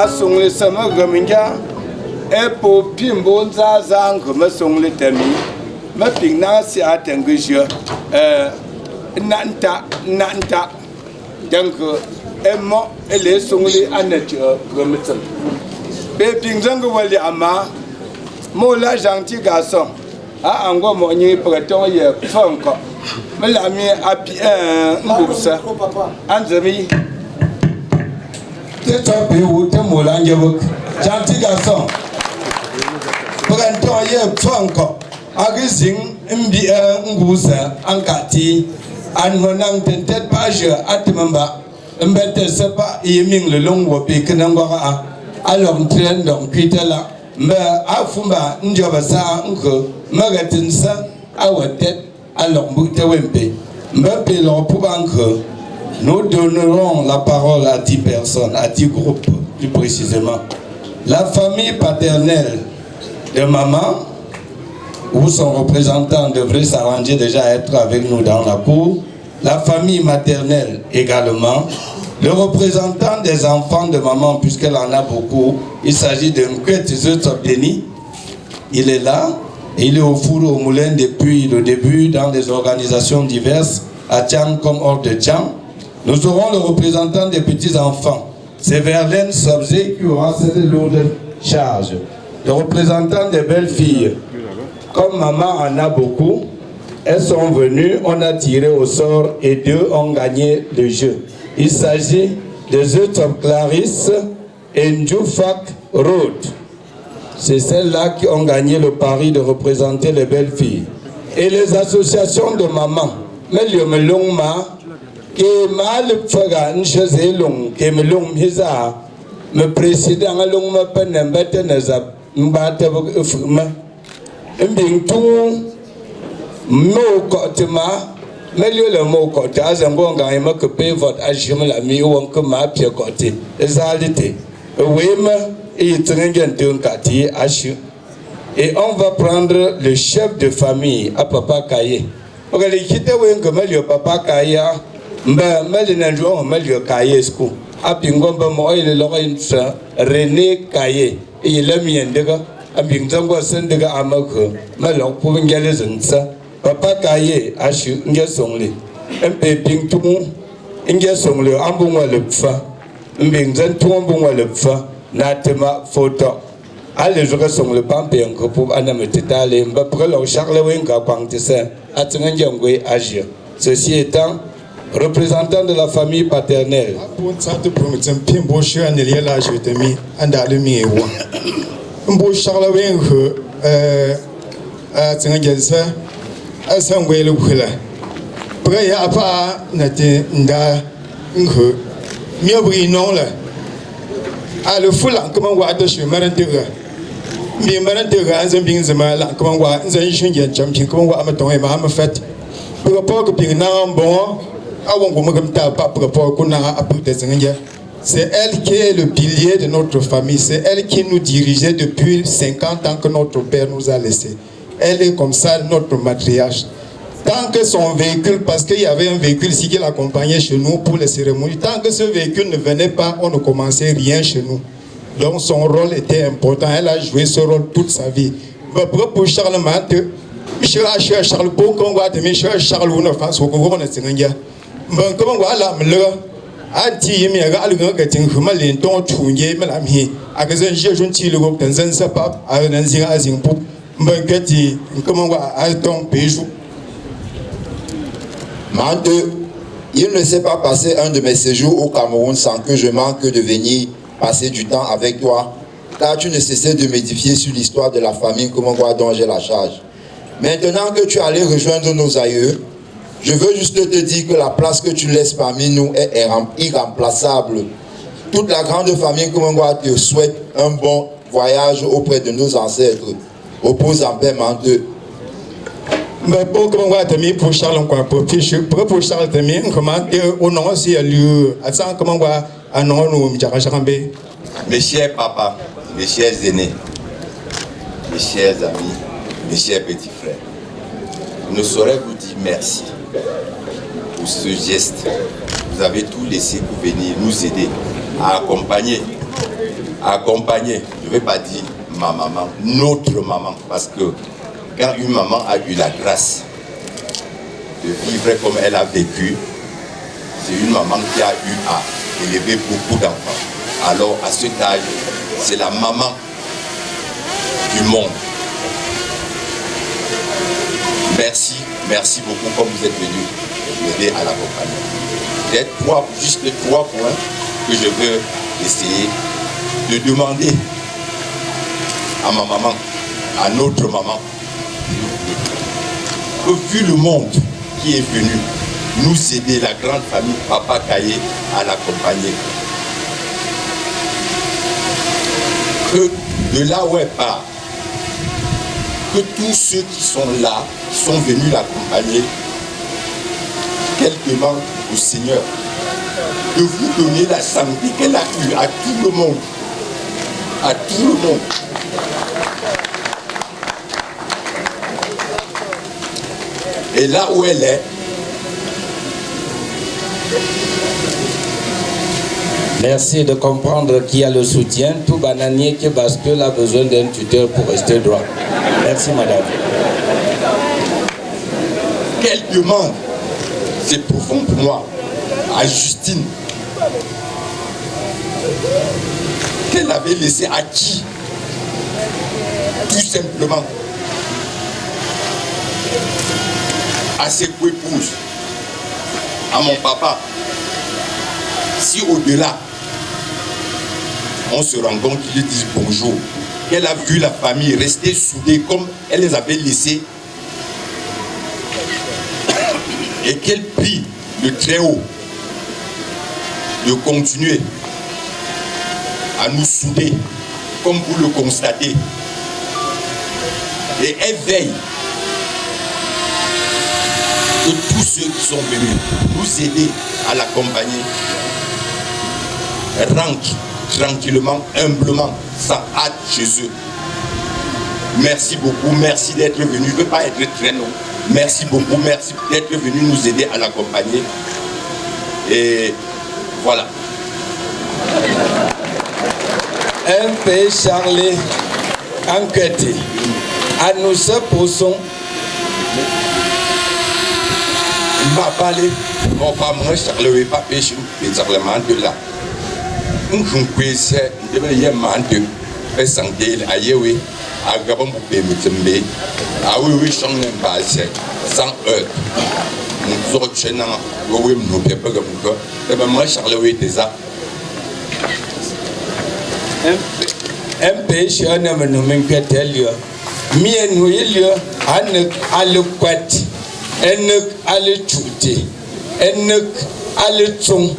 songli sama gaminga e po pimbo za za ngoma songli tami ma pingna si atengje nanta donc mo ele songli anati gomitan be pingzang wali ama mo la gentil garçon a ango mo nyi praton ye fonko me la mi api ngusa anzami te topi wo te mo la njebuk gentil garçon praton ye fonko agizing mbi ngusa ankati anonang tentet page atmamba mbete sapa yeming le long wo pe kanangwa alors train donc pitala mais afumba njoba sa nko magatin sa awatet alors mbute wempe mbpe leur pour banque nous donnerons la parole à 10 personnes, à 10 groupes plus précisément. La famille paternelle de maman ou son représentant devrait s'arranger déjà à être avec nous dans la cour. La famille maternelle également. Le représentant des enfants de maman, puisqu'elle en a beaucoup, il s'agit de Mkwet Zotsobdeni. Il est là, et il est au four au moulin depuis le début dans des organisations diverses, à Tchang comme hors de Tchang. Nous aurons le représentant des petits-enfants. C'est Verlaine Sobzé qui aura cette lourde charge. Le représentant des belles-filles. Comme maman en a beaucoup, elles sont venues, on a tiré au sort et 2 ont gagné le jeu. Il s'agit de Zutop Clarisse et Ndjoufak Road. C'est celles-là qui ont gagné le pari de représenter les belles filles. Et les associations de mamans. Mais le melongma, qui mal faga ncheze long, qui me long hiza, me président à long ma peine mbete nazab, mbate fuma. Mbingtou, mo kotema. Mais le mot côté, à un bon gars, il m'a coupé votre agime la mi ou un comme à pied côté. Exalité. Oui, mais il traîne un quartier à chou. Et on va prendre le chef de famille à Papa Kaye. On va les quitter ou un comme le Papa Kaye. Mais les nains mais le Kaye skou. À Pingomba, moi, il est l'oreille René Kaye. Et il a mis un dégât. À Pingzango, c'est un dégât à Mako. Mais l'on pouvait gagner ça. Papa Kaye ashu nge songli mpe ping tumu nge songli ambungwa lepfa mbing zan tumbungwa lepfa na tema photo ale joga songli pampe yanko pou anametale mba prelo charle wenga kwangtise atsenge ngwe agir. Ceci étant représentant de la famille paternelle. Pour ça te promettre pimbo chou anelia la je te mi andale mi ewa mbo charle wenga atsenge ça asangwe le khula pre ya pa na te nda ngho miobri non la a le fula comment wa de chez marantega mi marantega azan bin zama la comment wa zan shin yan champion comment wa amaton e ma fait pour pas que ping na bon awon go magam ta pa pour pas qu'on a apporté zanga. C'est elle qui est le pilier de notre famille, c'est elle qui nous dirigeait depuis 50 ans que notre père nous a laissés. Elle est comme ça notre matriarche. Tant que son véhicule, parce qu'il y avait un véhicule ici qui l'accompagnait chez nous pour les cérémonies, tant que ce véhicule ne venait pas, on ne commençait rien chez nous. Donc son rôle était important. Elle a joué ce rôle toute sa vie. Pour Charles Mante, Michel Charles Beau, comme on voit, Michel Charles Ouna face au gouvernement de Sénégal. Comme on voit là, Anti yemi aga alunga gatin humalin ton tunye melami agazan jejon ti le gok tanzan sapa anan zinga azin pou mbangati comment va alton peju. Mante, il ne s'est pas passé un de mes séjours au Cameroun sans que je manque de venir passer du temps avec toi, car tu ne cessais de m'édifier sur l'histoire de la famille Komangwa dont j'ai la charge. Maintenant que tu es allé rejoindre nos aïeux, je veux juste te dire que la place que tu laisses parmi nous est irremplaçable. Toute la grande famille Komangwa te souhaite un bon voyage auprès de nos ancêtres. Repose en paix, Mante. Mais pour Komangwa Tami, pour Charles, pour Charles Tami, comment on a aussi lieu à ça, Komangwa, à non, nous, Mjarambe. Mes chers papas, mes chers aînés, mes chers amis, mes chers petits frères, je ne saurais vous dire merci pour ce geste. Vous avez tout laissé pour venir nous aider à accompagner accompagner, je ne vais pas dire ma maman, notre maman, parce que quand une maman a eu la grâce de vivre comme elle a vécu, c'est une maman qui a eu à élever beaucoup d'enfants. Alors à cet âge, c'est la maman du monde. Merci, merci beaucoup comme vous êtes venus m'aider à l'accompagner. Peut-être juste 3 points que je veux essayer de demander à ma maman, à notre maman, que vu le monde qui est venu nous aider, la grande famille Papa Kaye, à l'accompagner, que de là où elle part, que tous ceux qui sont là, qui sont venus l'accompagner, qu'elle demande au Seigneur de vous donner la santé qu'elle a eue à tout le monde. À tout le monde. Et là où elle est, merci de comprendre qu'il y a le soutien. Tout bananier qui bascule a besoin d'un tuteur pour rester droit. Merci, madame. Quelle demande, c'est profond pour moi, à Justine, qu'elle avait laissé à qui? Tout simplement à ses co-épouses, à mon papa. Si au-delà, on se rend compte qu'ils disent bonjour, qu'elle a vu la famille rester soudée comme elle les avait laissés, et qu'elle prie le Très-Haut de continuer à nous souder, comme vous le constatez. Et elle veille que tous ceux qui sont venus nous aider à l'accompagner rentrent tranquillement, humblement, sans hâte chez eux. Merci beaucoup, merci d'être venu. Je ne veux pas être très long. Merci beaucoup, merci d'être venu nous aider à l'accompagner. Et voilà. MP Charlie enquêté. À nous se posons. m'a parlé, on va me Charlie pas péché, mais Charlemagne de là. On peut c'est de me manter, et santé à Yewe, à Gabon pour payer Mutembe, à oui, sans n'importe sans heure. Nous autres chaînes, oui, nous ne pouvons pas, et moi Charlie déjà. MP Charlie m'a nommé Catelio. Mien William, Anne Aluquat, Enuk Aluchuti, Enuk Aluchung,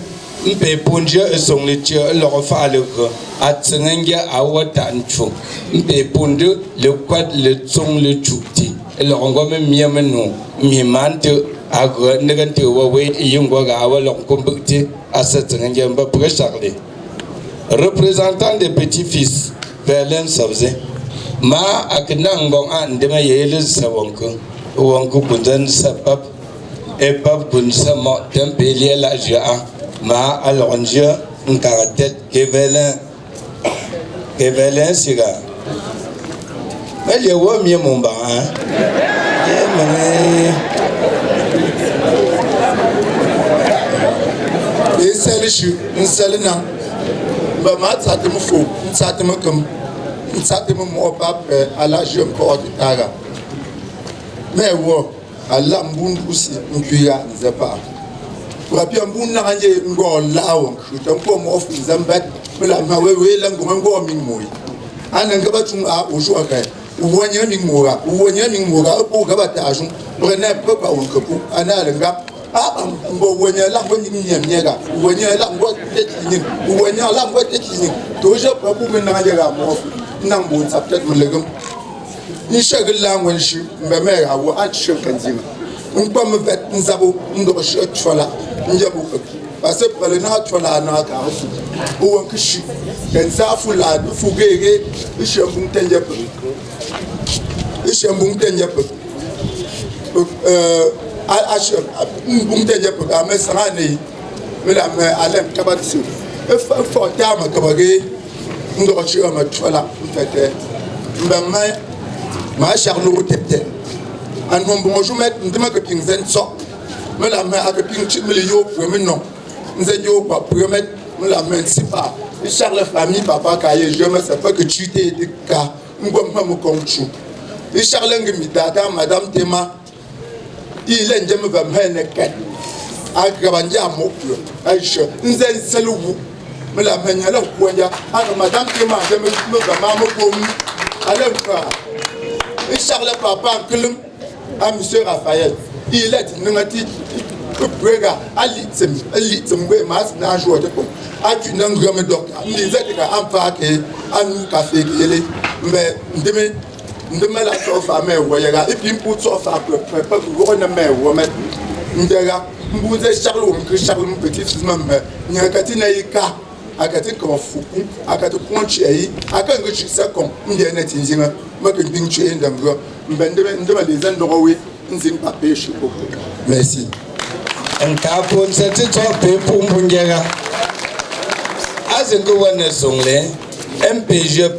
Mpe Punja son lecture, leur falco, at Senanga Awatancho, Mpe Pundu, le quad le tsong le chuti, et leur engouement miameno, mimante, agre, negante away, et Yungaga, leur combucté, à cette Senanga Presarlé. Représentant des petits-fils, Verlaine Savze. Ma aknang bong an de ma yele sa wonku bundan sa pap e pap bun sa mo tempeli la ja ma alonja nkaratet kevelen siga elle wo mi mon ba et celle na ba ma tsatem fo tsatem kam tsatem mo pap à la jeune porte taga mais wo alla mbun kusi nkuya nzapa kwa pia mbun na kanje ngo lawo utamko mo of nzamba bla ma wewe la ngo min moyi ana ngaba tun a ojo aka uwonya min mora o gaba ta ajun brena papa on kapu ana lenga ngo wonya la ngo ni nyega wonya la ngo tetini wonya la ngo tetini toje papu min na kanje ga mo nan bon sa peut-être me legum ni shagil la ngwan shi mbe me ga wo a shi kanjima ngba me vet nzabo ndo shi tfola njabu ko parce que pale na tfola na ka fu o won kishi kan zafu la du fu gege shi mbun tenje pe shi mbun tenje pe a shi mbun tenje pe ga me sana ne me la me alem kabati e fa ta ma kabage Ndorochi ma chola mfete. Mbama ma charlo tete. An bonjour met ndima que pingzen so. Me la main avec ping chip me yo premier non. Nze yo pas premier me la main si pas. Charles famille papa kaye je me sais pas que tu t'es de cas. Ngomma mo konchu. Charles ngimi dada madame Tema. Il est ndem va mene ket. Agabanja mo. Aisha nze selu. Me la main ya la kwanya. Madame Tema je me va ma mo kom. Allez frère. Charles papa klum. À monsieur Raphaël, il est dit Brega, alitem, mas na joie de a tu n'en grand docteur. Il est en paquet, à nous café, mais demain la sauce à mer, voyage, et puis pour sauce à peu près, pas pour une mer, ou mettre vous êtes Charles, que Charles, petit fils, il y a Katina, à Katin comme fou, à Katin Ponché, à quand je sais qu'on y a un étingement, moi que je suis un d'abord. Merci. Un capon, c'était un pour Mungera. Azengowane Songle, MPG,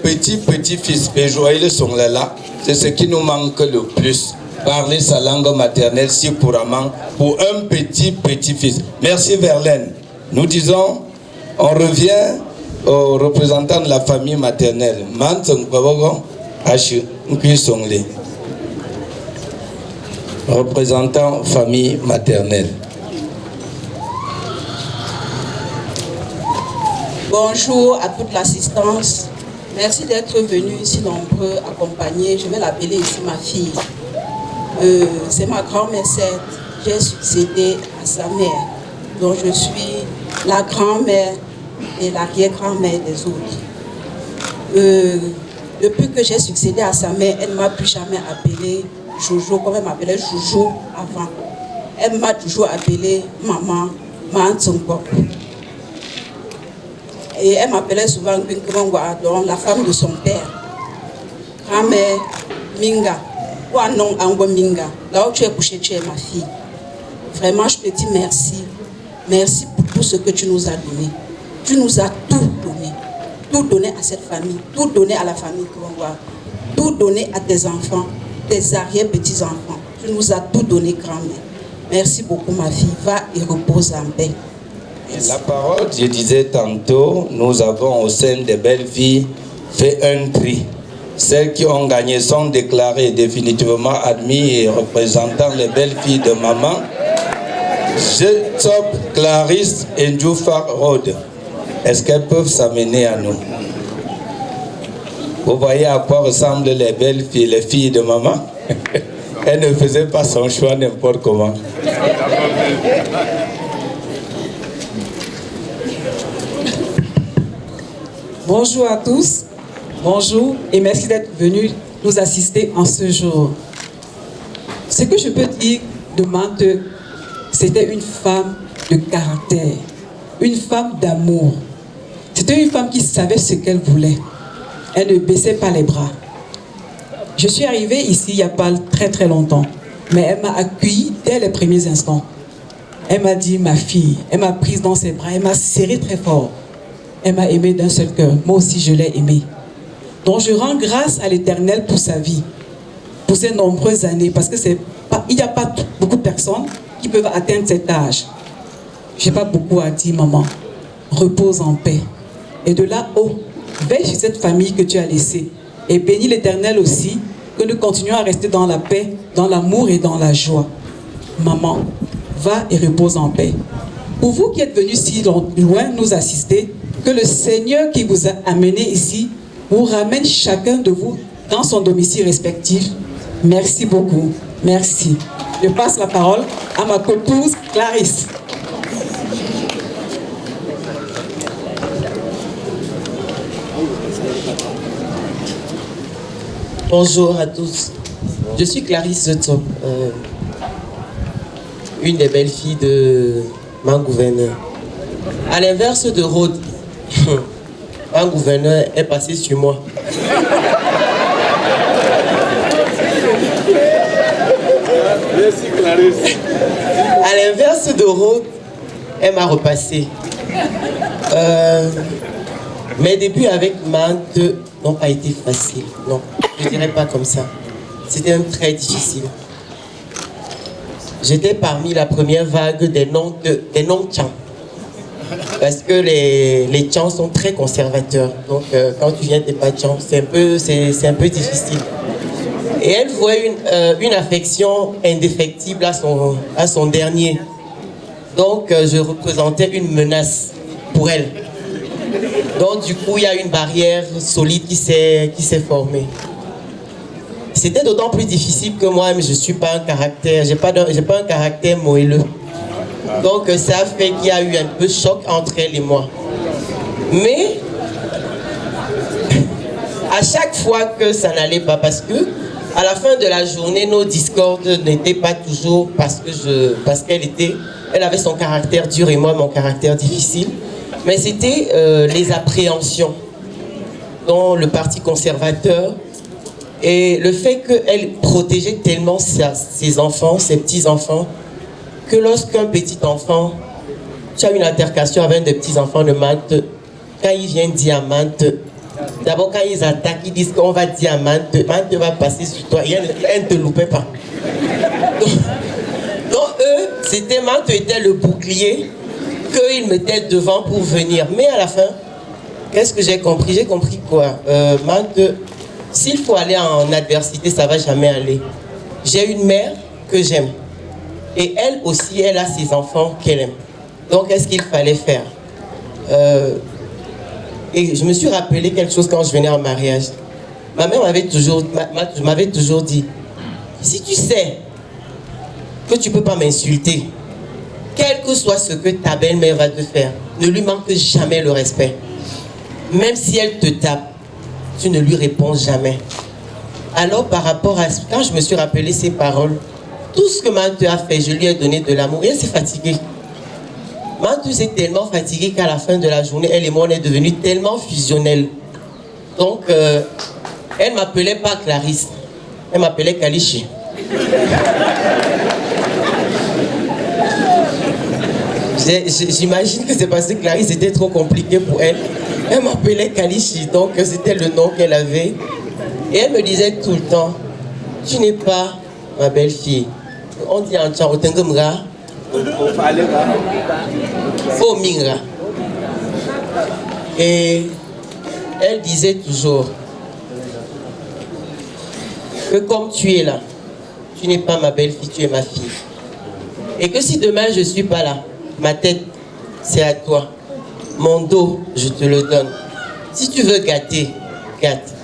petit-fils, Péjoïle Songle là, c'est ce qui nous manque le plus. Parler sa langue maternelle si couramment pour un petit-fils. Merci Verlaine. Nous disons, on revient aux représentants de la famille maternelle. Mantsong Babogo, H. Songle. Représentant famille maternelle. Bonjour à toute l'assistance. Merci d'être venus si nombreux accompagnés. Je vais l'appeler ici ma fille. C'est ma grand-mère Seth. J'ai succédé à sa mère. Donc je suis la grand-mère et l'arrière-grand-mère des autres. Depuis que j'ai succédé à sa mère, elle ne m'a plus jamais appelée Jojo, comme elle m'appelait Jojo avant. Elle m'a toujours appelée maman, Mantsongbo. Et elle m'appelait souvent donc la femme de son père. Grand-mère Minga, ou un nom Angwa Minga. Là où tu es couché, tu es ma fille. Vraiment, je te dis merci. Merci pour tout ce que tu nous as donné. Tu nous as tout donné. Tout donné à cette famille, tout donné à la famille Kongwa, tout donné à tes enfants, tes arrière-petits-enfants. Tu nous as tout donné, grand-mère. Merci beaucoup, ma fille. Va et repose en paix. Merci. La parole, je disais tantôt, nous avons au sein des belles filles fait un tri. Celles qui ont gagné sont déclarées définitivement admises et représentant les belles filles de maman. Jetop, Clarisse et Ndjoufar Rode. Est-ce qu'elles peuvent s'amener à nous? Vous voyez à quoi ressemblent les belles filles, les filles de maman? Elle ne faisait pas son choix n'importe comment. Bonjour à tous, bonjour et merci d'être venus nous assister en ce jour. Ce que je peux dire de Mante, c'était une femme de caractère, une femme d'amour. C'était une femme qui savait ce qu'elle voulait. Elle ne baissait pas les bras. Je suis arrivée ici il n'y a pas très longtemps, mais elle m'a accueillie dès les premiers instants. Elle m'a dit ma fille, elle m'a prise dans ses bras, elle m'a serré très fort. Elle m'a aimée d'un seul cœur, moi aussi je l'ai aimée. Donc je rends grâce à l'Éternel pour sa vie, pour ces nombreuses années, parce que il n'y a pas beaucoup de personnes qui peuvent atteindre cet âge. Je n'ai pas beaucoup à dire, maman. Repose en paix. Et de là-haut, veille sur cette famille que tu as laissée. Et bénis l'Éternel aussi, que nous continuons à rester dans la paix, dans l'amour et dans la joie. Maman, va et repose en paix. Pour vous qui êtes venus si loin nous assister, que le Seigneur qui vous a amenés ici vous ramène chacun de vous dans son domicile respectif. Merci beaucoup. Merci. Je passe la parole à ma coépouse Clarisse. Bonjour à tous. Je suis Clarisse Zotop, une des belles filles de mon gouverneur. À l'inverse de Rhodes, mon gouverneur est passé sur moi. Merci Clarisse. À l'inverse de Rhodes, elle m'a repassé. Mes débuts avec Mante n'ont pas été faciles. Non, je ne dirais pas comme ça. C'était même très difficile. J'étais parmi la première vague des non-tchans. Parce que les tchans sont très conservateurs. Donc, quand tu viens des pas tchans, c'est un peu difficile. Et elle voit une affection indéfectible à son dernier. Donc, je représentais une menace pour elle. Donc, du coup, il y a une barrière solide qui s'est formée. C'était d'autant plus difficile que moi, mais je ne suis pas un caractère, j'ai pas un caractère moelleux. Donc, ça a fait qu'il y a eu un peu de choc entre elle et moi. Mais, à chaque fois que ça n'allait pas, parce que à la fin de la journée, nos discordes n'étaient pas toujours parce qu'elle avait son caractère dur et moi mon caractère difficile, mais c'était les appréhensions dont le parti conservateur et le fait qu'elle protégeait tellement ses enfants, ses petits-enfants, que lorsqu'un petit enfant, tu as une altercation avec des petits-enfants de Mante, quand ils viennent dire à Mante, d'abord quand ils attaquent, ils disent qu'on va dire à Mante va passer sur toi, et elle ne te loupait pas. Donc eux, c'était Mante était le bouclier qu'ils mettaient devant pour venir. Mais à la fin, qu'est-ce que j'ai compris? J'ai compris quoi? Mante, s'il faut aller en adversité, ça ne va jamais aller. J'ai une mère que j'aime. Et elle aussi, elle a ses enfants qu'elle aime. Donc, qu'est-ce qu'il fallait faire? Et je me suis rappelé quelque chose quand je venais en mariage. Ma mère m'avait toujours dit, si tu sais que tu ne peux pas m'insulter, quel que soit ce que ta belle-mère va te faire, ne lui manque jamais le respect. Même si elle te tape, tu ne lui réponds jamais. Alors, par rapport à... Quand je me suis rappelé ces paroles, tout ce que Mante a fait, je lui ai donné de l'amour. Et elle s'est fatiguée. Mante s'est tellement fatiguée qu'à la fin de la journée, elle et moi, on est devenus tellement fusionnels. Donc, elle ne m'appelait pas Clarisse. Elle m'appelait Kalichi. J'imagine que c'est parce que Clarisse était trop compliquée pour elle. Elle m'appelait Kalichi, donc c'était le nom qu'elle avait. Et elle me disait tout le temps, tu n'es pas ma belle-fille. On dit en tchao, Otengemra, Fomingra. Et elle disait toujours que comme tu es là, tu n'es pas ma belle-fille, tu es ma fille. Et que si demain je ne suis pas là, ma tête, c'est à toi. Mon dos, je te le donne. Si tu veux gâter, gâte.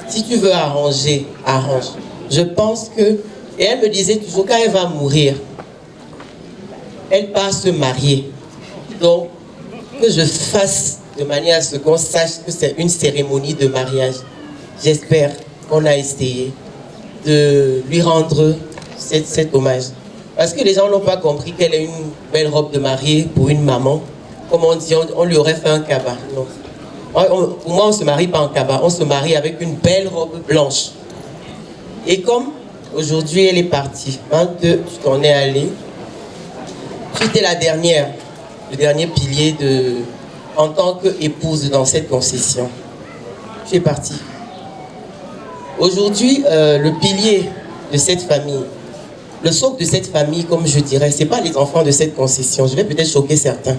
Si tu veux arranger, arrange. Je pense que... Et elle me disait toujours, quand elle va mourir, elle part se marier. Donc, que je fasse de manière à ce qu'on sache que c'est une cérémonie de mariage. J'espère qu'on a essayé de lui rendre cet hommage. Parce que les gens n'ont pas compris qu'elle est une belle robe de mariée pour une maman. Comme on dit, on lui aurait fait un cabas. Non. Pour moi, on ne se marie pas en cabas, on se marie avec une belle robe blanche. Et comme aujourd'hui, elle est partie, tu t'en es allée, tu étais la dernière, le dernier pilier en tant qu'épouse dans cette concession. Tu es partie. Aujourd'hui, le pilier de cette famille, le socle de cette famille, comme je dirais, ce n'est pas les enfants de cette concession. Je vais peut-être choquer certains.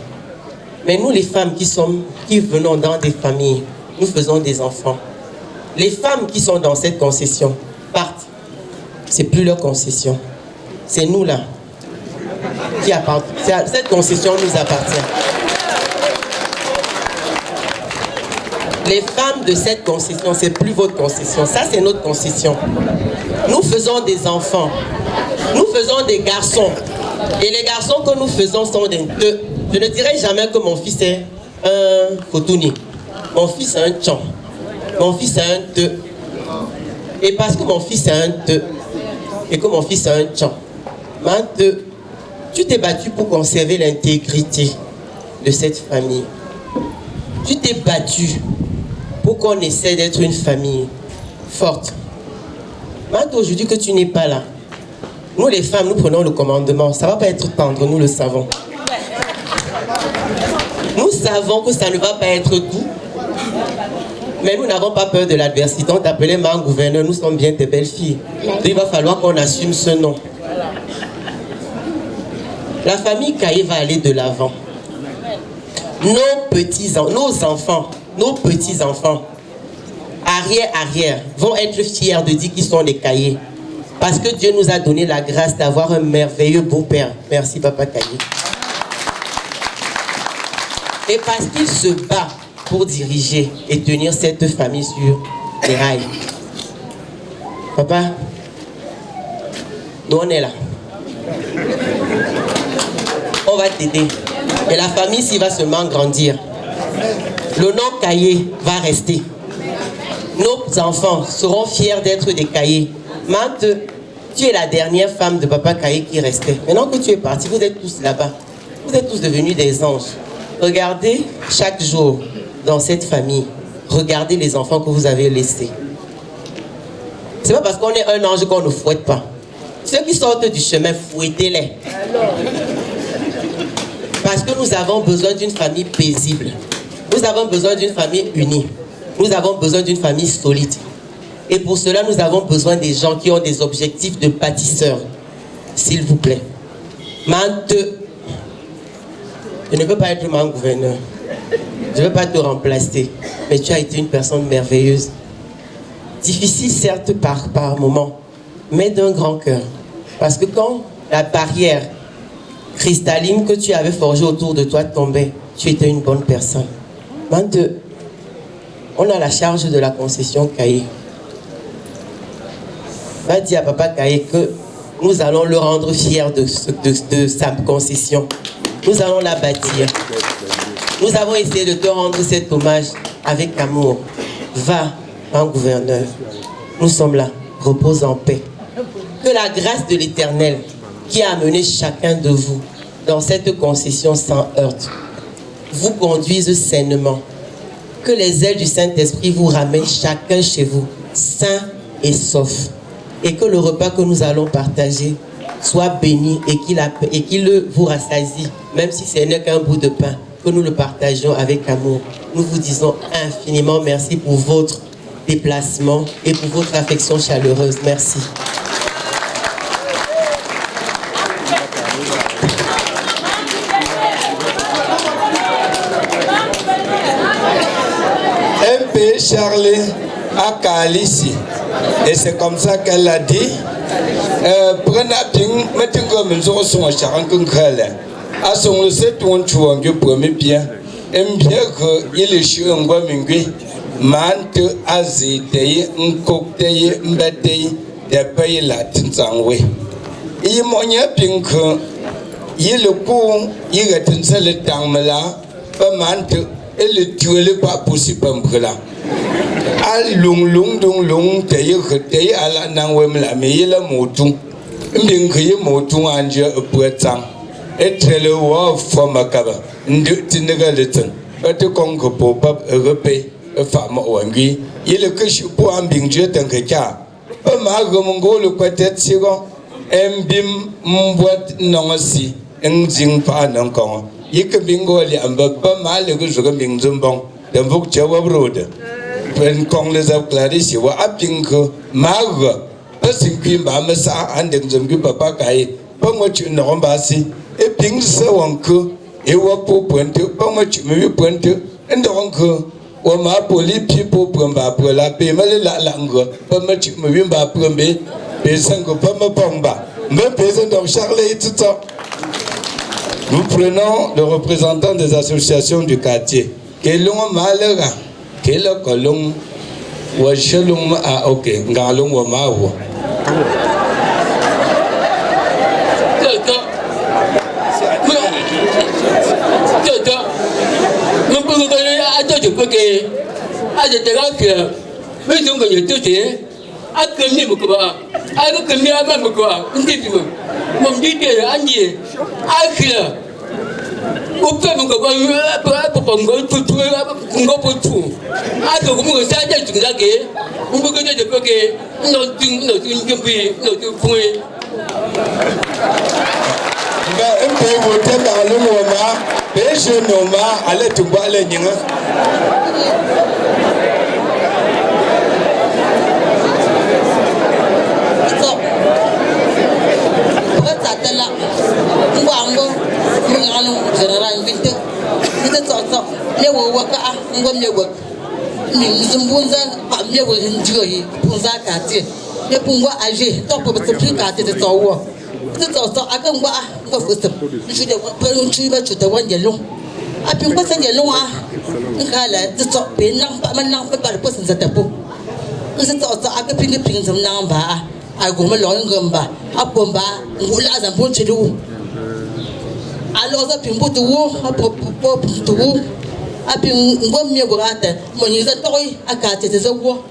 Mais nous, les femmes qui venons dans des familles, nous faisons des enfants. Les femmes qui sont dans cette concession partent. Ce n'est plus leur concession. C'est nous là qui appartenons. Cette concession nous appartient. Les femmes de cette concession, ce n'est plus votre concession. Ça, c'est notre concession. Nous faisons des enfants. Nous faisons des garçons. Et les garçons que nous faisons sont des deux. Je ne dirais jamais que mon fils est un Kotouni. Mon fils est un Tchon. Mon fils est un Te. Et parce que mon fils est un Te, et que mon fils est un Tchon, tu t'es battu pour conserver l'intégrité de cette famille. Tu t'es battu pour qu'on essaie d'être une famille forte. Maintenant, aujourd'hui que tu n'es pas là, nous les femmes, nous prenons le commandement. Ça ne va pas être tendre, nous le savons. Nous savons que ça ne va pas être doux. Mais nous n'avons pas peur de l'adversité. On t'appelait maman gouverneur, nous sommes bien tes belles filles. Donc il va falloir qu'on assume ce nom. La famille Kaye va aller de l'avant. Nos petits-enfants, arrière, vont être fiers de dire qu'ils sont des Kaye. Parce que Dieu nous a donné la grâce d'avoir un merveilleux beau-père. Merci, Papa Kaye. Et parce qu'il se bat pour diriger et tenir cette famille sur les rails. Papa, nous on est là. On va t'aider. Et la famille s'y va seulement grandir. Le nom Kaye va rester. Nos enfants seront fiers d'être des Kaye. Mante, tu es la dernière femme de Papa Kaye qui restait. Maintenant que tu es parti, vous êtes tous là-bas. Vous êtes tous devenus des anges. Regardez chaque jour dans cette famille. Regardez les enfants que vous avez laissés. C'est pas parce qu'on est un ange qu'on ne fouette pas. Ceux qui sortent du chemin, fouettez-les. Parce que nous avons besoin d'une famille paisible. Nous avons besoin d'une famille unie. Nous avons besoin d'une famille solide. Et pour cela, nous avons besoin des gens qui ont des objectifs de bâtisseurs. S'il vous plaît. Mante, je ne veux pas être mon gouverneur. Je ne veux pas te remplacer. Mais tu as été une personne merveilleuse. Difficile certes par moment, mais d'un grand cœur. Parce que quand la barrière cristalline que tu avais forgée autour de toi tombait, tu étais une bonne personne. Mante, on a la charge de la concession Kaye. Va dire à Papa Kaye que nous allons le rendre fier de sa concession. Nous allons la bâtir. Nous avons essayé de te rendre cet hommage avec amour. Va, mon gouverneur. Nous sommes là. Repose en paix. Que la grâce de l'Éternel qui a amené chacun de vous dans cette concession sans heurte vous conduise sainement. Que les ailes du Saint-Esprit vous ramènent chacun chez vous, sain et sauf. Et que le repas que nous allons partager soit béni et qu'il vous rassasie, même si ce n'est qu'un bout de pain, que nous le partagions avec amour. Nous vous disons infiniment merci pour votre déplacement et pour votre affection chaleureuse. Merci. MP Charlie à Kalissi. Et c'est comme ça qu'elle a dit. Prenez bien, mettez comme une chose sur un charan qu'on crée. À son le 7 on choue un peu pour mes bien. Et bien qu'il est chez un gars mingui. Mante azitei, nkokei, mbetei, de pays latin sangwe. Il m'a bien que il le coup, il est un seul temps là, pas mante, et le tuer le pas possible pour là. Al long, t'es à la nangwem la, mais il a motu. Bien que il motu anje pour temps. Et très le war for ma cava, n'dutinagalton, but the conquer pop up a repay. Femme Wangi, il est que je peux en bien jeter un caca. Pas mal comme on go le quartet second, bim m'boit non aussi, un zing pas encore. Il que bingo les amber pas mal que je peux bien zumbon, d'un book Java Road. When Congress of Clarice were up in Marga, passing Queen Bamasa and then some good papa guy, Pomoch in Rombasi, a pink so uncle, a wapo pointer, Pomoch maybe pointer, and the uncle. Ou ma poli people pumba pour la paix, mais la langue, pas much mumba pumbe, pesango pamba pamba, mais pesan dans Charlie tout ça. Nous prenons le représentant des associations du quartier. Quel long malheur, quel colon, ou chelum à ok, galon ou mao. Zumbuza, Pamia will enjoy Punza Kati. The Punga Aji, top of the Picati, the Tower. The Tower, I can go for them. You should have put too much to the one yellow. I've been passing yellow. The top pin number by the persons at the book. This is also I can bring the pins of number. I go along gumba, up gumba, Mulas and Punchidu. I lost up in put the war, up to war. I've been one year when you're a toy, I got it as a war.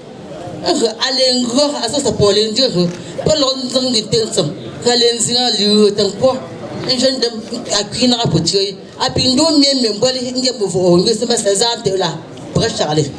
I didn't go as a supporting you, but London details some. Kalenzina, you and poor. And them a clean up with you. I've been doing me and body in the move on with the Master Dela, Brashali.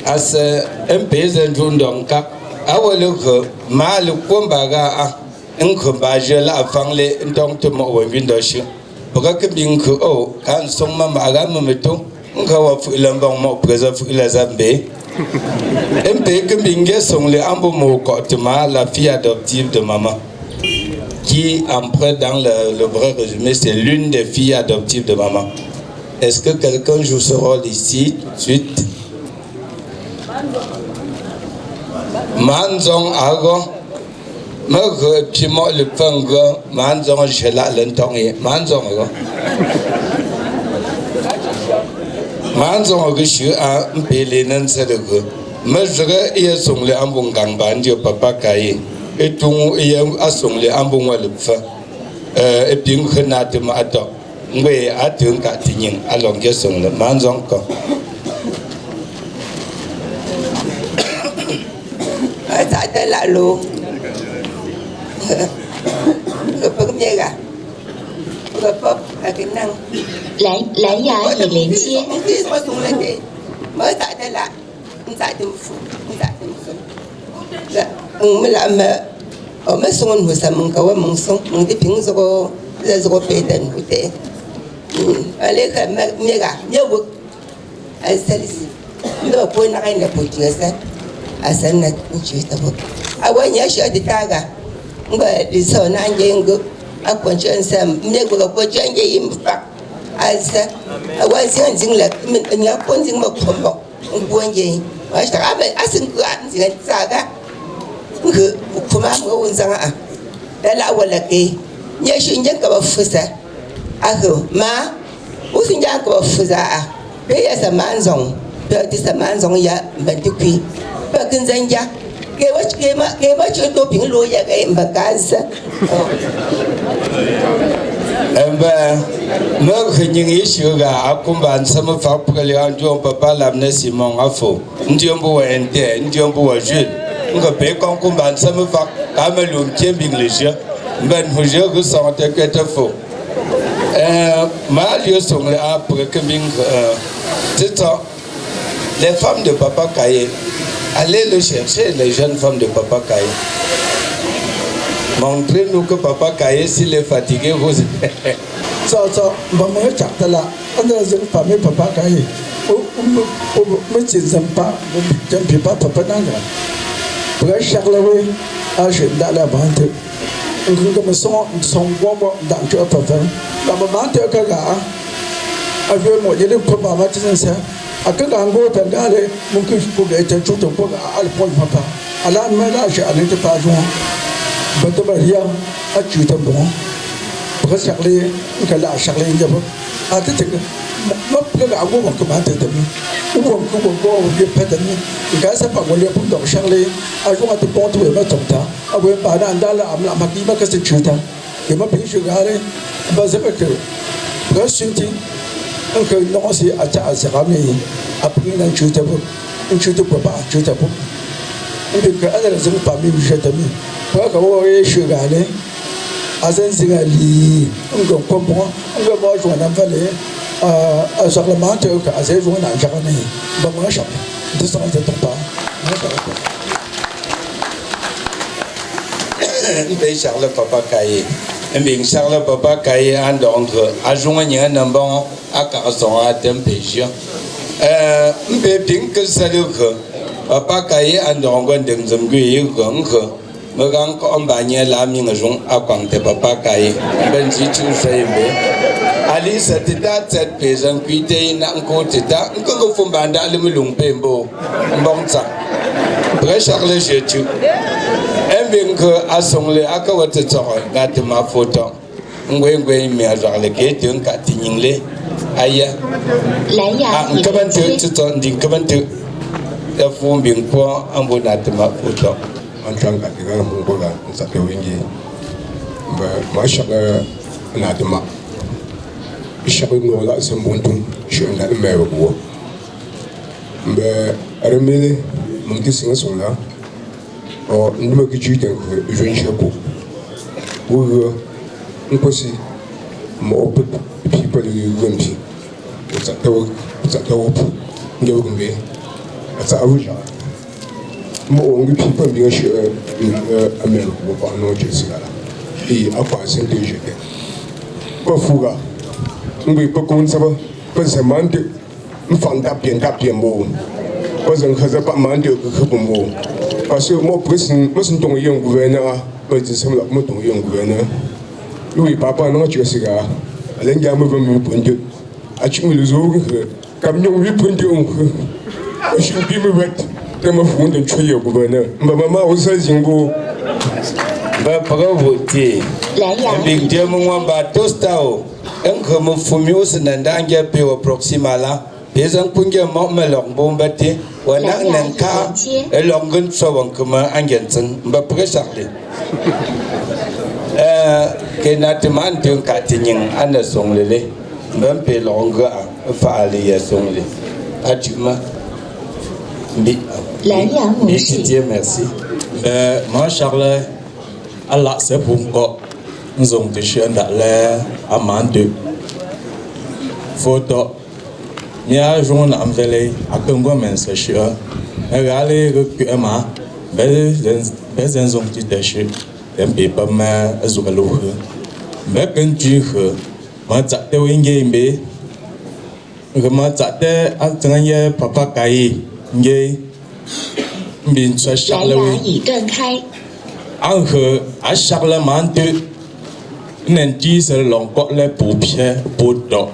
As a peasant Rundonka, I will look Malu Kumbaga, Uncle Bajela, family, and Tom Tomo window shoe. Bogakabing Ko, can some Mamaga Mamito, Uncle of Ilambong Mo, Preserve Ilazambe. MP Kambingue sont les embaumes Kotema, la fille adoptive de maman, qui, après dans le vrai résumé, c'est l'une des filles adoptives de maman. Est-ce que quelqu'un joue ce rôle ici tout de suite? Manzong Ago, me piment le fungo, Manzong Jela l'entongé, Manzong Ago. Manzong Ago, un pélé non c'est de go. Mesure et son les ambons gambandio papa caillé, et tout et a son les ambons le fa, et bien que n'a de ma attend. Oui, à un catinin, alors que son le Manzong. Tại là luôn分别个个là cái năng 蓝牙已连接。 mới tại đây là tại政府là mới làm ở mấy sông hồ sa mông cầu mông sông mông đi phình rồi bê đền của thế ở đây cái mấy cái nhiều bực ai sẽ đi nó quên nó cái này bực chưa sao asal na nchuita bo awanya shadi taga ngba diso na njengo akwancho nsam mnyego ga ko chanje imfa asa awansi nzingla nya konzi ngmakhombo ngwonje washa abe asinku nzinga tsaga ngu kuma ngo unzanga a dala wala ke nya shinje ka bafusa aho ma usinja ka bafusa a be ya samanzong be ti samanzong ya bantikwi Bakin zanja, kewa choto ping lo ya ke mbakaza. Me khnying yishuga akumban sama fapukali anjo papa lamne Simon afo. Ndiombo wa ente, ndiombo wa Jules. Nga pe konkumban sama fap kamelum tiembing leje. Ben hoje go sante kwete fo. Mal yo songle apre kembing tita. Les femmes de Papa Kaye, allez le chercher, les jeunes femmes de Papa Kaye. Montrez-nous que Papa Kaye, s'il est fatigué, vous... Ça, maman, tu as là, on a une famille Papa Kaye. Mais tu n'aimes pas, tu n'aimes pas Papa Nanga. Pour Charleroi, je suis dans la vente. On me son bon dans le papa. La maman, tu as qu'à avec moi, il y a des problèmes, tu sais ça. Akan go pendale mungkin ko ita cuta ko alpol papa ala mala shi alin ta fajo bata bariya a cuta bon ba shakle ka la shakle inda ba a ta ta ma ga go ko ba ta da ni ko ge pata ni ga sa pa go le pun do shakle a jo ma ta bon to ba tonta a go ba da andala amla ma ki ba ka sa cuta ke ma bi shi gare ba za ba ka ga sunti que non c'est à Zerami après un chutabou un chutabou pas chutabou et que à la zone pas même jetami pas que vous voyez chegaler à Zenzigali on comprend on va voir jouer dans vallée à Charlemagne que à ces joueurs dans Jarani bon moi chape de ça on ne pas Mbe Charles Papa Kaye. Mbe Charles Papa Kaye en d'entre adjoignant un bon à Carson à Tempégia. Mbe Pink Saluka. Papa Kaye en d'entre d'un zambui gong. Me gang ko ambanye la ming jong a kwang te Papa Kaye. Ben si tu sais mbe. Ali satita set pesan kuite na nko tita nko fumbanda alimulung pembo mbongsa Charles Jetu Mbinko asongle akawate tsoro gatima photo ngwengwe mi azarle kete nkati nyingle aya nkabantu tito ndinkabantu ya fumbi nkwa ambo natima photo antanga diga mungola nsape wingi ba mashaka natima ishaka ngola sambuntu shonda mewe ko ba armele mungi singa sonla o nduma ki jute jeune chapeau wo nkosi mo pe people gombi tawo ngewo gombe ata aruja mo ngi people bi shi amelo ko ba no jesi la e akwa sin de jete ko fuga ngi ko kon saba ko semante mfanda bien mo ko zan khaza pa mande ko khumbo parce que moi presin tong yeng gouverneur ko disem la mo tong yeng gouverneur lui papa no jesi ga alen jamu ba mi ponde a chimi le zo kam nyong wi ponde on ko shi bi mi wet tema funda choye gouverneur mba mama o sa jingo ba bravo ti big dia mo ngamba tostao enko mo fumi usinanda anga pe wa proximala bezan kunge mo melong bombate wana nanka elongun sawang kuma angensen mba presakle kenatman tun katinyin ana songlele mbampe longa faali ya songle atuma bi merci moi Charles Allah c'est pour moi nous avons des chiens d'aller à Mande photo nia jour na amvele akongo mense chien regale que ama bezen zong ti deshe dem pe pa ma azukalo me kan ji he ma ta te winge mbe ma ta te atanye papa kai nge mbin sa Charles wi an he a Charles mante nen ti se long ko le pu pie pu do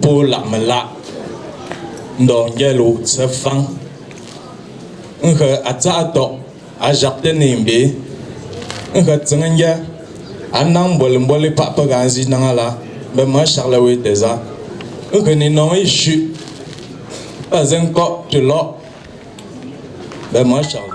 pu la mala ndo ngelo se fang nke ata to a jakte nimbe nke tsengnya anang bol papa ganzi nangala be ma Charles we deza nke ni no ishi azen ko to lo be ma Charles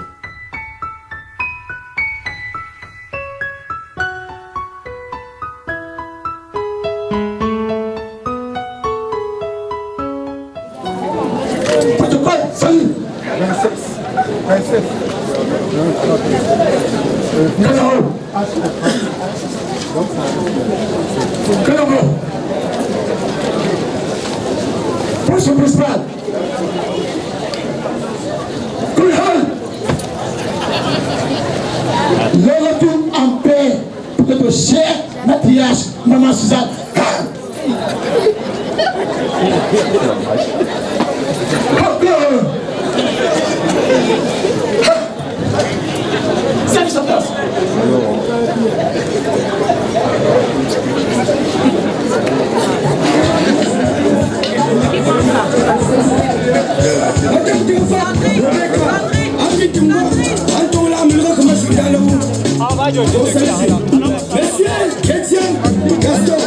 Poste principal. Le retour en paix pour que ton cher Mathias, maman Suzanne. Ça fait sa place. Monsieur Chrétien Gaston,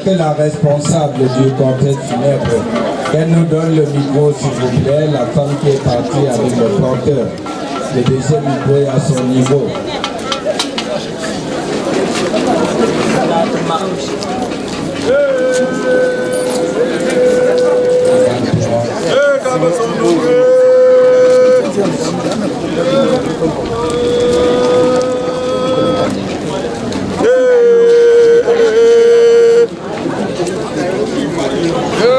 Que la responsable du cortège funèbre, qu'elle nous donne le micro s'il vous plaît, la femme qui est partie avec le porteur. Le deuxième micro est à son niveau. Yeah.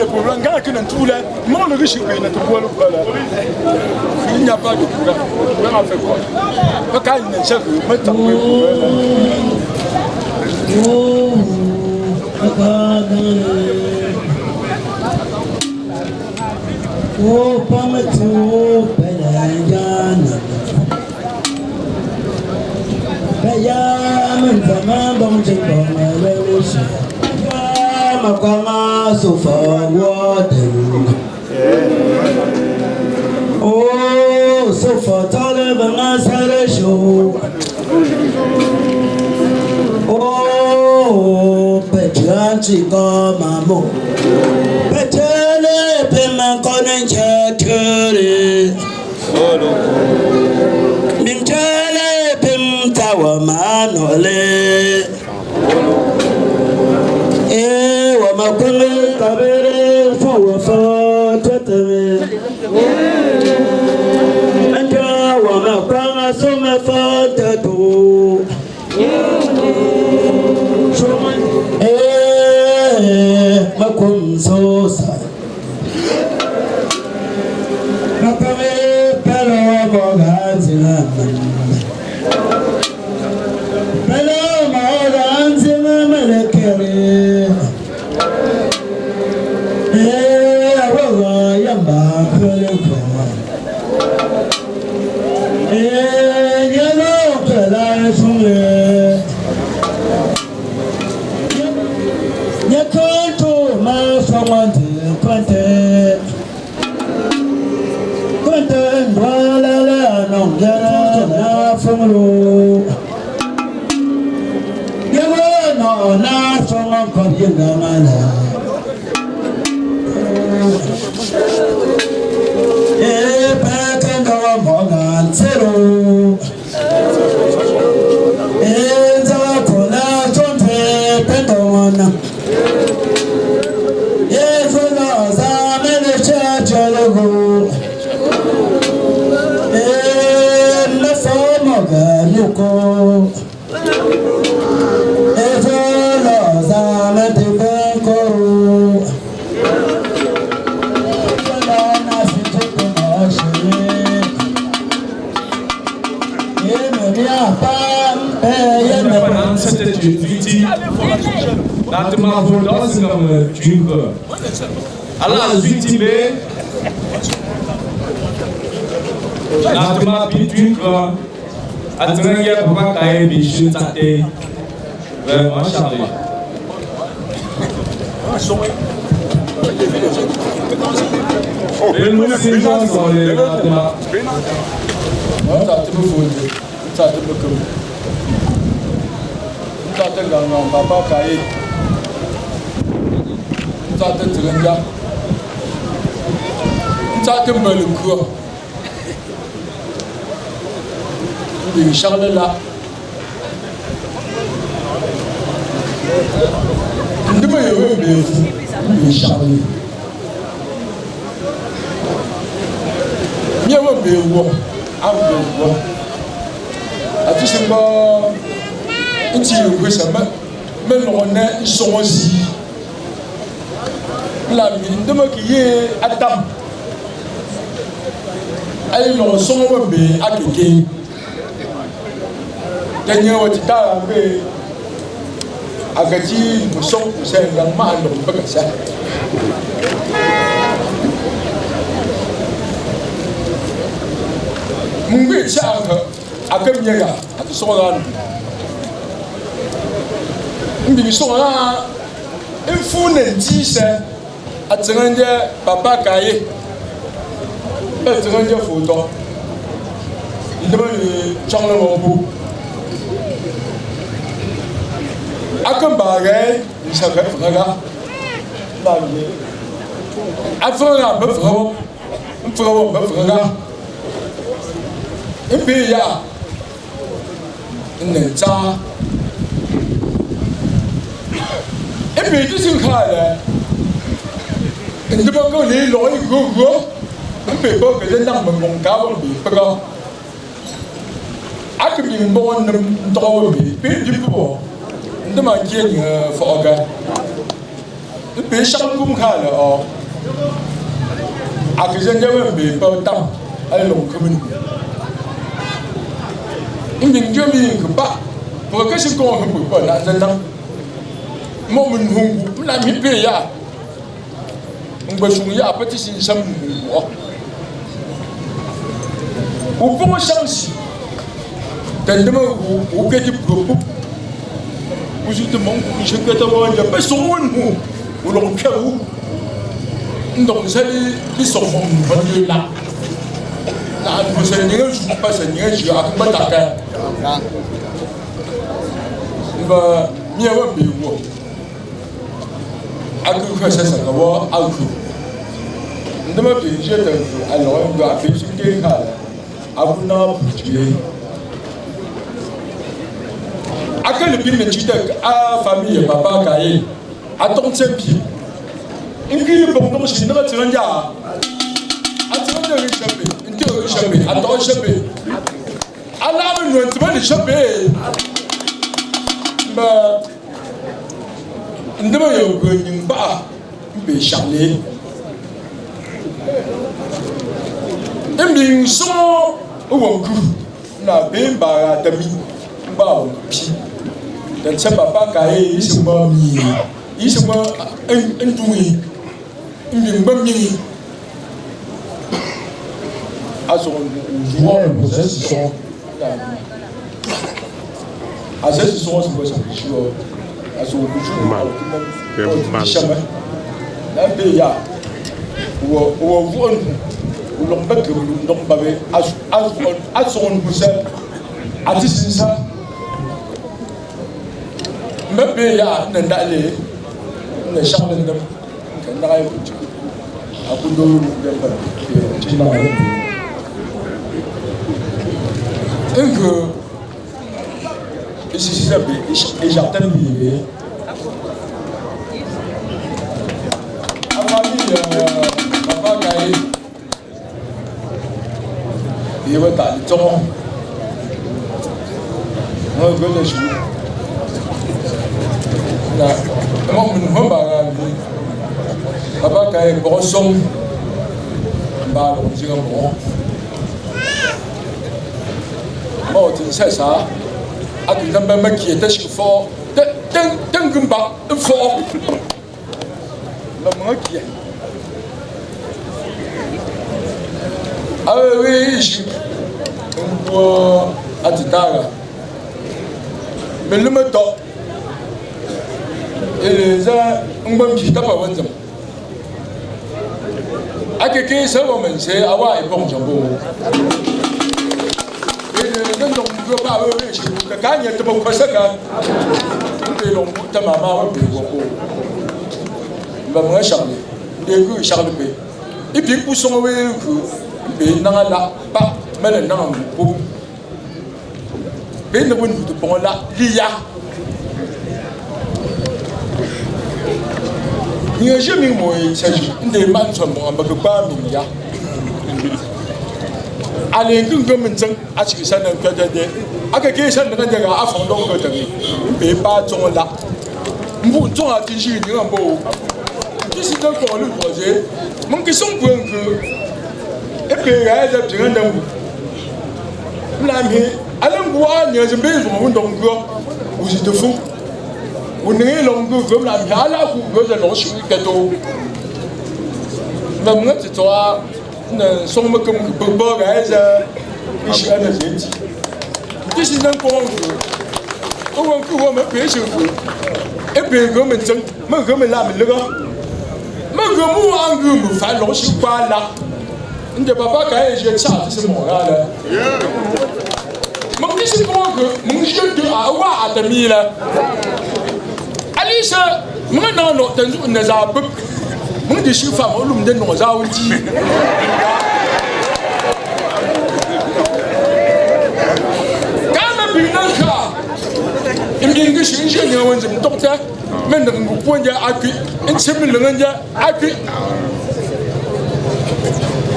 problème. Quand il y a tout là, non, le riche, il y a tout le il n'y a pas de problème. On a fait quoi? Quand il y a un chef, il met un Oh, Pamato, Pelayana. Payaman, Pamabam, Jibama, Revolution. Makama, so far, water. Oh, so far, Taliban, Sarah show. Oh, Petranchi, Mamo. Petele, Pema, Conan, Chattery. Bimtele, Pim, Tower, Manole. Eh, Wamakule, Kabere, for Tatame. And Wamakama, so my father do. Makum so sad. Makame pelo moganzina. Pelo moganzina melekere. Awaga yamba pelekwa. Yelo pela shume. Yakanto ma famante kwante. Kwante ndwala la nongera na famlo. Yawa no na famon kwabyenga mala. Pakando mogan zero. Zakona tonte pendona. Yefuno zamene chachalogo. Nafomoga nuko. Yefuno zamene benkoro. C'était une victime d'attement dans ce d'une alors victime l'attement d'une attention pour pas cailler biche tâté vraiment chargé les nous ces gens sont les attements Papa Kaye, Tata Trenda, Tata Maluko, the Charlotte. The way you will be Charlie. You will be war. I will be war. I just remember. Nti we se me no na sonzi la mi ndemo ki ye adam ay no sonwo be akeke tanya wata be agaji muso se yang ma no baga sa mungbe cha akamnya ya atusoran Mbi so na enfu na nti se atenganje Papa Kaye atenganje foto ndemo ni changla mo akamba ga isaka faga ba ni afara ba faga mfrawo ba faga mbi ya nta Ebi ti sin kaya, ndi ba ko li lo yi go, mpe ko ke na mong ka bo bi pa. Ak bi mo ndem do bi di bo. Ndi ma je ni fo ga. Mpe shang kum kala o. à que j'ai jamais vu pas tant à l'homme commune. Une d'une Dieu que pas pour que ce qu'on ne peut pas là dedans. Mon nous la mi ya. On va souiller à petit sin sam. Ou pour chance. Tellement ou que tu peux. Ou justement, je peux t'avoir un peu son mot. Ou l'on carou. Donc, c'est les sont là. Là, nous sommes venus, je ne sais pas si nous sommes venus à Dakar. On va mieux voir mieux. À ça, ça va à coup. Nous devons payer alors on doit payer ce qui est là. À vous n'a tué. À quel bien de tuer à famille, papa, cahier, à ton pied. Il dit que bon, je ne sais pas. Attends, je vais échapper. Attends, échapper. Alors, nous devons échapper. Nous devons pas échapper. Et bien, son ou un coup, n'a bien pas d'amis. Dan sa papa kaye isi mo mi isi mo ndui ndi mbami aso son asesi son se bosa chiwo aso mal chama na be ya wo von wo lombek lombabe aso on busa atisa Maybe ya nandale na shaman dem kan da ayi aku do da ba ci ma que ici c'est bien et j'attends bien famille papa gaé il va ta ton on veut le jouer comment nous va papa quand il brosson bah on dit bon bon tu sais ça à tout le monde qui était chez fort d'un gumba fort maman qui est ah oui je on à Titara mais le matin et ça on va me quitter pas wanzam akeke ça va me c'est awa et bon jambo et non on peut pas je peux gagner de mon pasaka et l'on ta maman va bien va me charler et que charle pe et puis pour son ouais que na la pas mais non pour ben on de bon là lia ni je mi mo s'agit de man so mo ba ba mi ya ale ngun go min zan a ci sanan ka de aka ke san daga daga afon don go tani be ba ton la mbu ton a ti ji ni mbo ti si don ko lu projet mon ki son point que e pe ya da tinga da mbu na mi ale mbu a ni je be zo mo don go ou si te fou on est longue comme la gala ou que je lance une cadeau même tu toi ne sommes comme bobo guys et je suis un agent tu sais donc comment on peut me payer sur vous et puis comme ça mais comme là mais le gars mais comme on me fait lancer pas là on ne papa quand j'ai ça c'est mon là mais tu sais comment que mon jeu de à ta mille Alisa, moi non non, t'as une nazar peu. Moi des chiffres à l'homme de nos audits. Quand même bien cas, il me dit que je suis ingénieur, on se docteur, mais ne vous point de acquis, un semaine le monde acquis.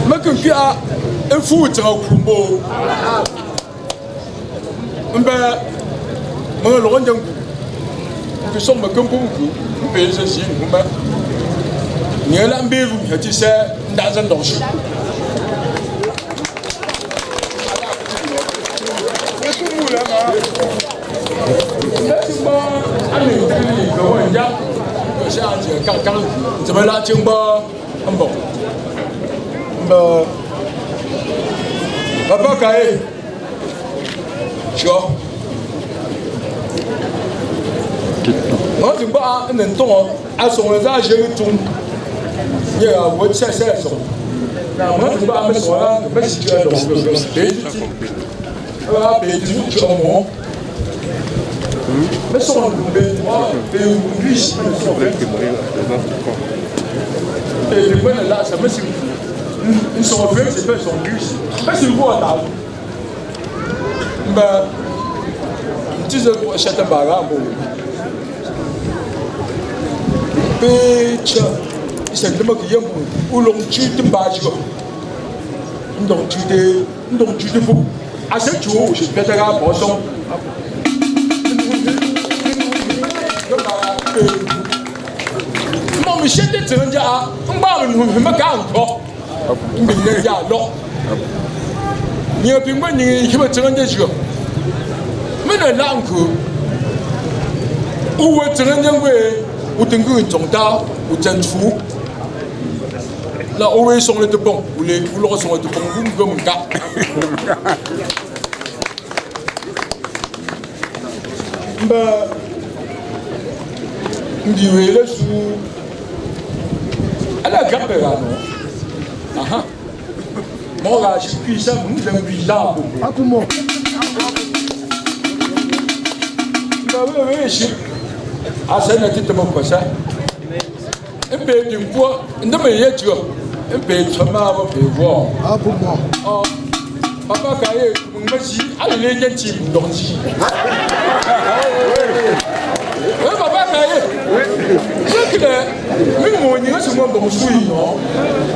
Mais que tu as un fou de Kumbo. Ben, moi le rond que sommes comme vous, vous payez ceci, vous-même. 你那边路有这些男生东西。按你这里个问家，有下子刚怎么拉金包很bon，爸改，小，我怎么能动哦？送了这些中，你啊，我现在送，那我怎么送了？没时间动，别去，别去折磨。Mais sur un bus, et les points là, ça me suffit. Ils sont faits, c'est pas son bus. Mais c'est quoi là? Ben, tu sais, chacun bagarre, bon. Bitch, c'est le mot qui est bon. Où l'on tue de bâche. Donc tu te fous. À ce jour, je vais te faire un poisson. Non, mais c'est des gens qui ont un gant. Il y a l'eau. Il y a des gens qui ont un jeu. Mais la langue, où est-ce que vous avez un tonda ou un fou? Là, où est-ce que vous bon? Vous les sont de bon, vous comme un gars. Ndiwele su ala gapera no aha mo ga shi pisa mu da biza bu akumo ba we shi asana titamo kwasa embe dimpo ndame yejo embe chama ba be wo akumo oh papa kaye ngmashi ala le nyanchi ndonji oui, papa, c'est que nous, on sommes bon souris, non?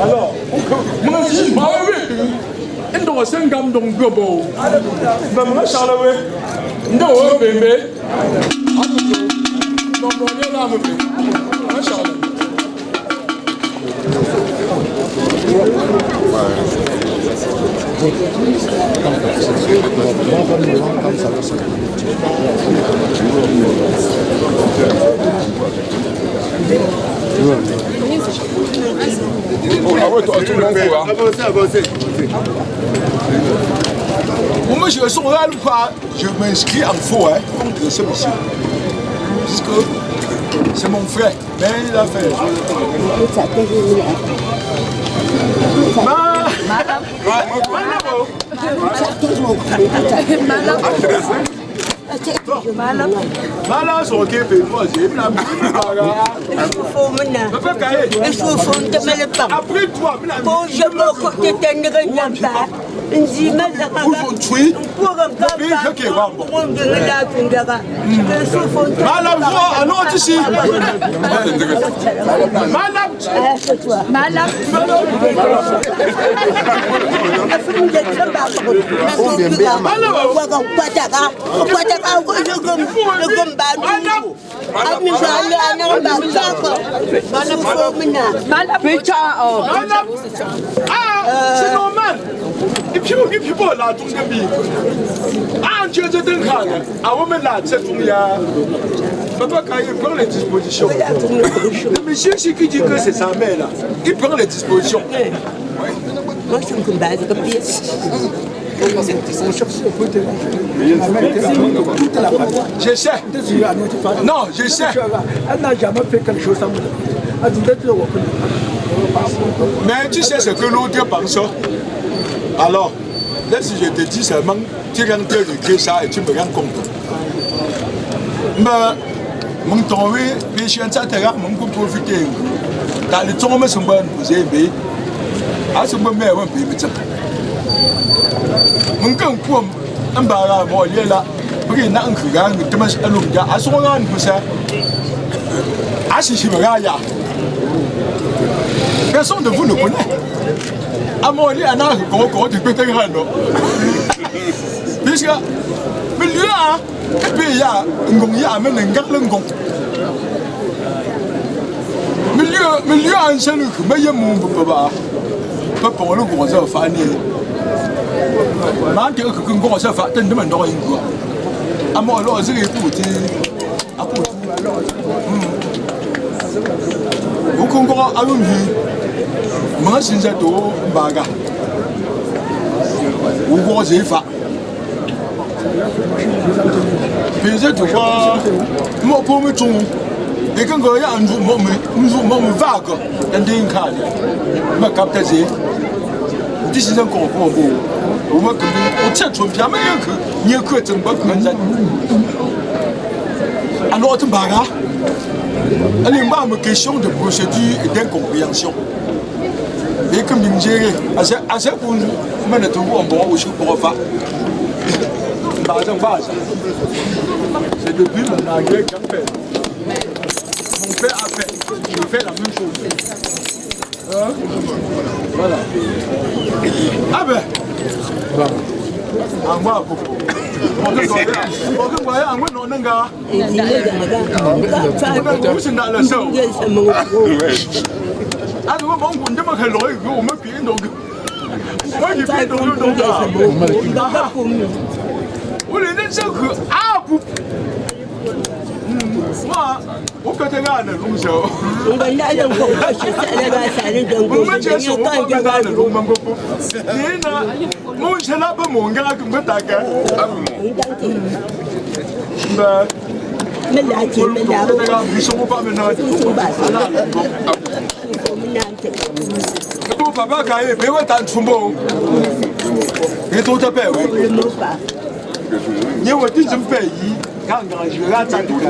Alors, moi, je dis, oui, nous avons 5 grammes de gobo. Maman, Charles, nous avons un bébé. Non, on est là, mon bébé. Charles. Moi, je suis là, je m'inscris en faux contre ce monsieur. Parce que c'est mon frère, mais il a fait. Malam so ke pe mo je na mi para. Il faut te mettre pas. Après toi, bon je me côté tenir là. Ndi mazaka. Pour un papa. On de la tundara. Malam so alors tu sais. Malam. Malam. C'est normal. Et puis là, tout ce qui ah, Dieu te donne à woman là, c'est pour ya. Papa, quand il prend les dispositions. Le monsieur, c'est qui dit que c'est sa mère là. Il prend les dispositions. Moi, je suis une base de pièce. Je sais. Non, je sais. Elle n'a jamais fait quelque chose à moi. Mais tu sais ce que l'autre pense. Alors, là, si je te dis seulement, tu rentres de ça et tu me rends compte. Mais, mon temps, les chiens, ça te rend, mon coup profiter. Dans le temps, je suis bon, vous avez à ce moment, on peut me dire. Mon camp, un barrage, bon, il est là. Pour qu'il y ait un coup, tu m'as dit, à ce moment-là, vous savez, à ce moment-là, personne de vous ne connaît. À mon lit, on a encore des petits grains. Puisque, mais là, et puis il y a un gong, il y a même un gars, un gong. Mais milieu ancien que mais mon papa papa on le gros ça fa ni man que gros ça fa ten de man do yin ko amo lo ce que pour ti apo o ko ko alu ni ma sin za do baga o gros c'est fa peut-être quoi moi pour me tout et quand il y a un jour me vague dans des cas ma capte c'est décision qu'on prend au moins que on tient tout bien mais il y a que tu me pas comme ça alors tu baga elle est pas une question de procédure et d'incompréhension et comme il gérer à ce point maintenant tu vois on va aussi pour faire c'est depuis mon anglais qu'on fait. Mon père a fait. Je fais la même chose. Hein? Voilà. Ah ben. En moi, beaucoup.我连那这个啊不，哇，我觉得俺的龙首，我们家人口开始在那个山里种，我们接受我们家的龙门不，你呢？我现在不忙个，根本大概，那，没来钱，没来，那个你说我把门那个，不，爸爸可以，别我单出门，你多在白位。因为这种北移，刚刚学俺站住了。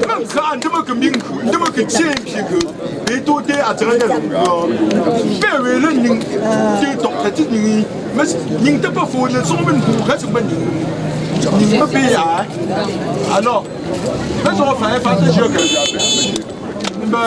那看这么个民口，这么个健皮口，你多得啊这个人个，别为了人，这懂得这人，没人都不服的，专门不还什么人，人不悲哀，啊喏，那时候反正学个，那么。